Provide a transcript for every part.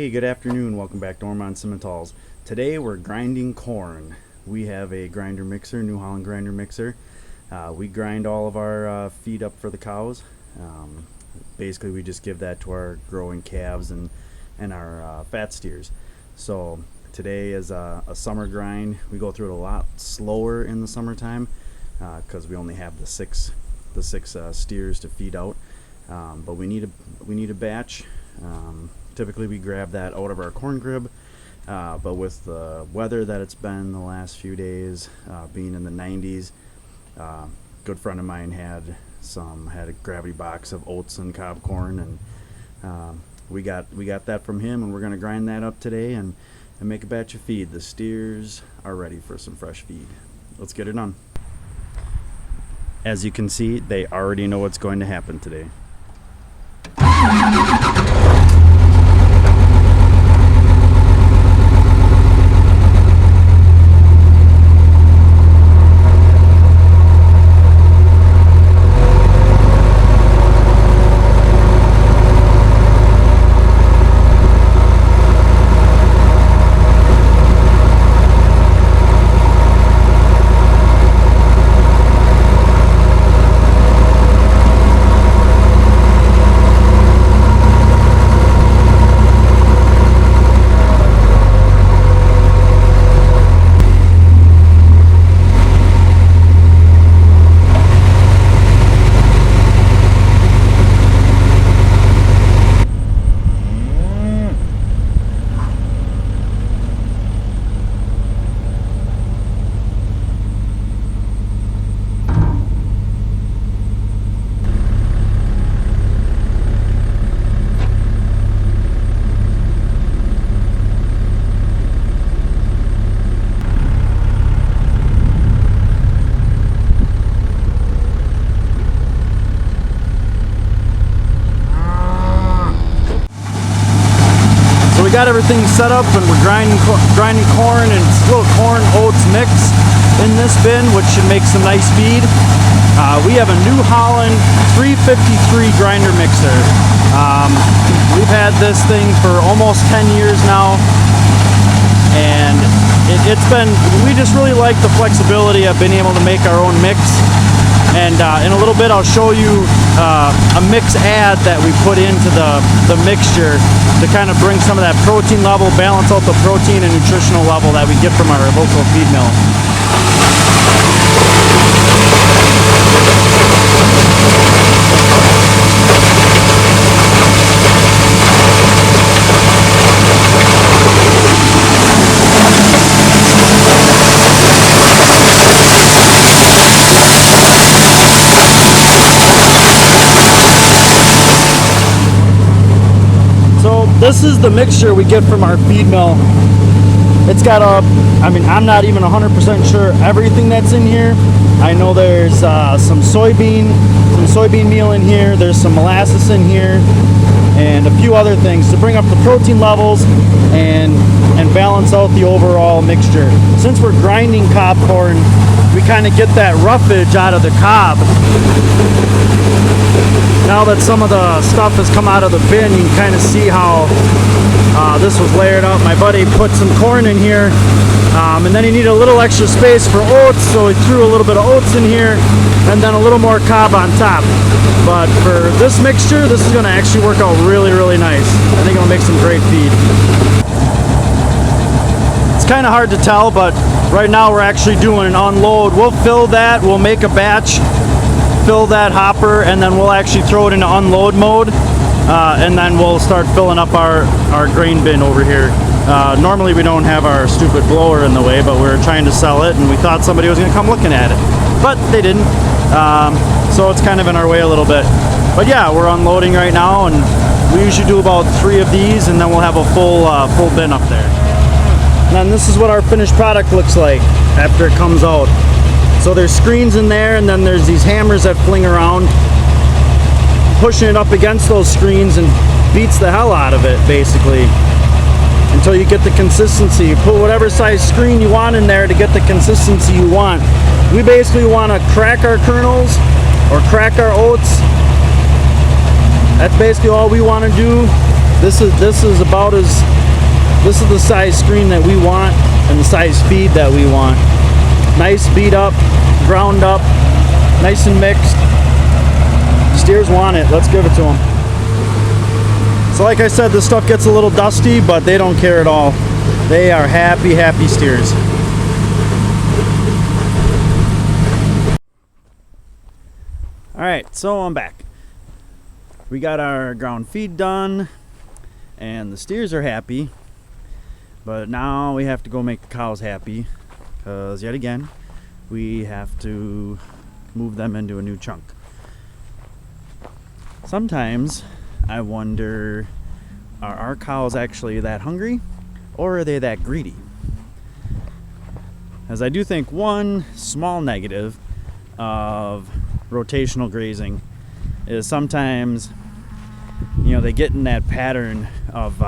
Hey, good afternoon. Welcome back to Ohrmundt Simmentals. Today we're grinding corn. We have a grinder mixer, New Holland grinder mixer. We grind all of our feed up for the cows. Basically, we just give that to our growing calves and our fat steers. So today is a summer grind. We go through it a lot slower in the summertime because we only have the six steers to feed out. But we need a batch. Typically we grab that out of our corn crib, but with the weather that it's been the last few days, being in the 90s, good friend of mine had a gravity box of oats and cob corn, and we got that from him, and we're gonna grind that up today and make a batch of feed. The steers are ready for some fresh feed. Let's get it on. As you can see, they already know what's going to happen today. We got everything set up and we're grinding corn, and it's a little corn oats mix in this bin, which should make some nice feed. We have a New Holland 353 grinder mixer. We've had this thing for almost 10 years now, and we just really like the flexibility of being able to make our own mix. And in a little bit I'll show you a mix ad that we put into the mixture to kind of bring some of that protein level, balance out the protein and nutritional level that we get from our local feed mill. This is the mixture we get from our feed mill. It's got I'm not even 100% sure everything that's in here. I know there's some soybean meal in here, there's some molasses in here, and a few other things to bring up the protein levels and balance out the overall mixture. Since we're grinding cob corn, we kind of get that roughage out of the cob. Now that some of the stuff has come out of the bin, you can kind of see how this was layered up. My buddy put some corn in here, and then he needed a little extra space for oats, so he threw a little bit of oats in here, and then a little more cob on top. But for this mixture, this is going to actually work out really, really nice. I think it'll make some great feed. It's kind of hard to tell, but right now we're actually doing an unload. We'll fill that, we'll make a batch, fill that hopper, and then we'll actually throw it into unload mode, and then we'll start filling up our grain bin over here. Normally we don't have our stupid blower in the way, but we're trying to sell it, and we thought somebody was going to come looking at it, but they didn't. So it's kind of in our way a little bit. But yeah, we're unloading right now, and we usually do about 3 of these, and then we'll have a full bin up there. And then this is what our finished product looks like after it comes out. So there's screens in there, and then there's these hammers that fling around, pushing it up against those screens and beats the hell out of it, basically, until you get the consistency. You put whatever size screen you want in there to get the consistency you want. We basically want to crack our kernels or crack our oats. That's basically all we want to do. This is about as This is the size screen that we want and the size feed that we want. Nice beat up, ground up, nice and mixed. Steers want it, let's give it to them. So like I said, this stuff gets a little dusty, but they don't care at all. They are happy, happy steers. Alright, so I'm back. We got our ground feed done, and the steers are happy. But now we have to go make the cows happy, because yet again, we have to move them into a new chunk. Sometimes I wonder, are our cows actually that hungry, or are they that greedy? As I do think one small negative of rotational grazing is sometimes, they get in that pattern of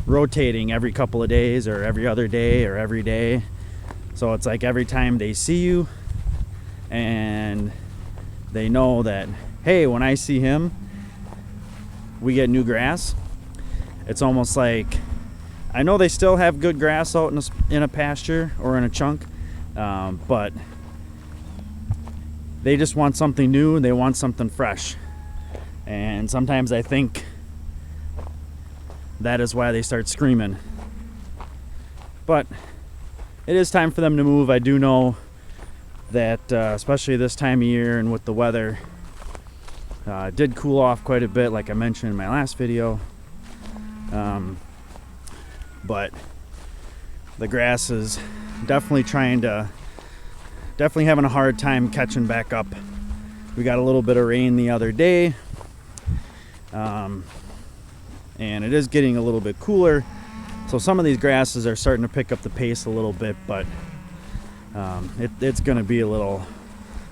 rotating every couple of days or every other day or every day. So it's like every time they see you and they know that, hey, when I see him, we get new grass. It's almost like, I know they still have good grass out in a pasture or in a chunk, but they just want something new and they want something fresh. And sometimes I think that is why they start screaming. But it is time for them to move. I do know that, especially this time of year and with the weather, it did cool off quite a bit, like I mentioned in my last video. But the grass is definitely definitely having a hard time catching back up. We got a little bit of rain the other day. And it is getting a little bit cooler, so some of these grasses are starting to pick up the pace a little bit, but it's going to be a little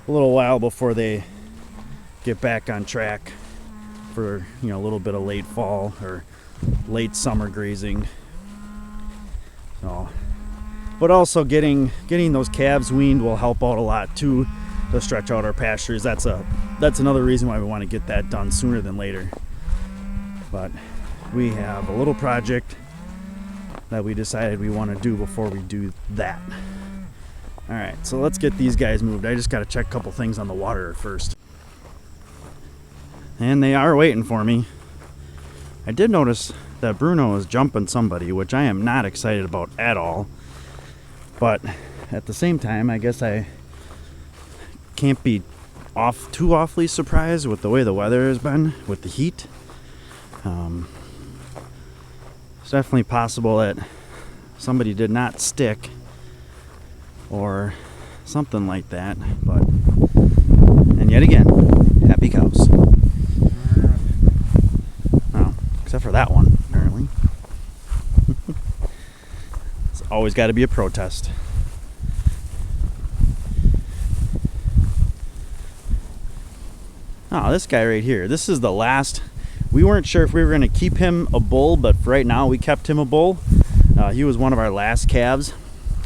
while before they get back on track for a little bit of late fall or late summer grazing. So, but also getting those calves weaned will help out a lot too, to stretch out our pastures. That's another reason why we want to get that done sooner than later. But we have a little project that we decided we want to do before we do that. All right, so let's get these guys moved. I just got to check a couple things on the water first. And they are waiting for me. I did notice that Bruno is jumping somebody, which I am not excited about at all. But at the same time, I guess I can't be too awfully surprised with the way the weather has been with the heat. It's definitely possible that somebody did not stick or something like that, but, and yet again, happy cows. Oh, except for that one, apparently. It's always got to be a protest. Oh, this guy right here. This is the last. We weren't sure if we were going to keep him a bull, but for right now we kept him a bull. He was one of our last calves.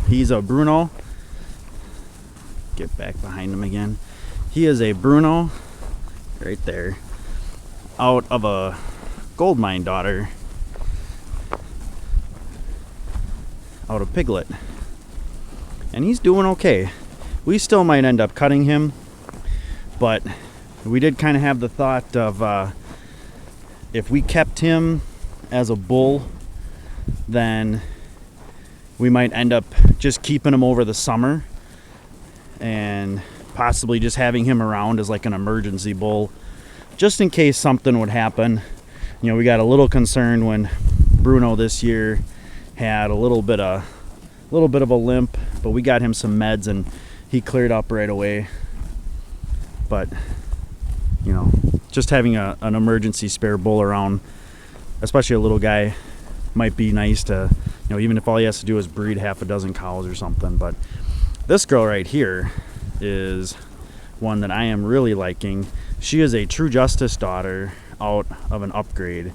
He's a Bruno. Get back behind him again. He is a Bruno, right there, out of a gold mine daughter, out of Piglet. And he's doing okay. We still might end up cutting him, but we did kind of have the thought of if we kept him as a bull, then we might end up just keeping him over the summer and possibly just having him around as like an emergency bull, just in case something would happen. We got a little concerned when Bruno this year had a little bit of a limp, but we got him some meds and he cleared up right away. But just having an emergency spare bull around, especially a little guy, might be nice to, even if all he has to do is breed half a dozen cows or something. But this girl right here is one that I am really liking. She is a True Justice daughter out of an upgrade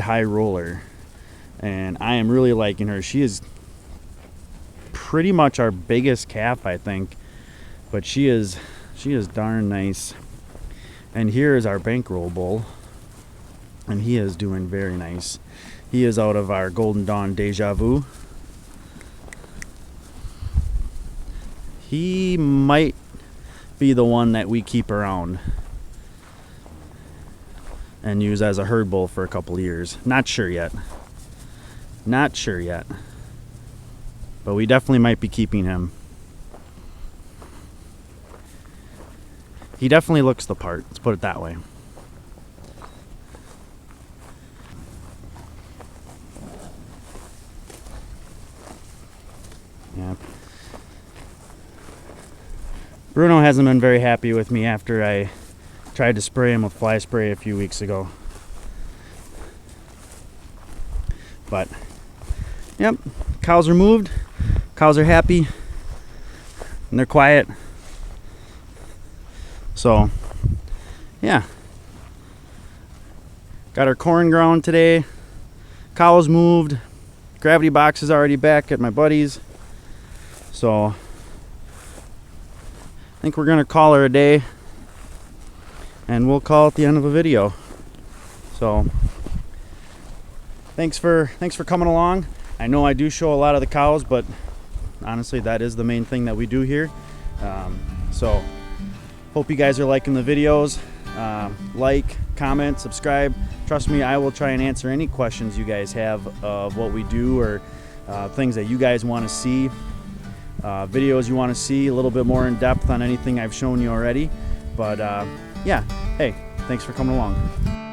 high roller, and I am really liking her. She is pretty much our biggest calf, I think, but she is darn nice. And here is our bankroll bull, and he is doing very nice. He is out of our Golden Dawn Deja Vu. He might be the one that we keep around and use as a herd bull for a couple of years. Not sure yet. Not sure yet. But we definitely might be keeping him. He definitely looks the part, let's put it that way. Yeah. Bruno hasn't been very happy with me after I tried to spray him with fly spray a few weeks ago. But, yep, cows are moved, cows are happy, and they're quiet. So, yeah. Got our corn ground today, cows moved, gravity box is already back at my buddy's. So, I think we're gonna call her a day, and we'll call it the end of the video. So thanks for coming along. I know I do show a lot of the cows, but honestly that is the main thing that we do here. So hope you guys are liking the videos. Like, comment, subscribe. Trust me, I will try and answer any questions you guys have of what we do, or things that you guys want to see. Videos you want to see a little bit more in depth on anything I've shown you already. But yeah, hey, thanks for coming along.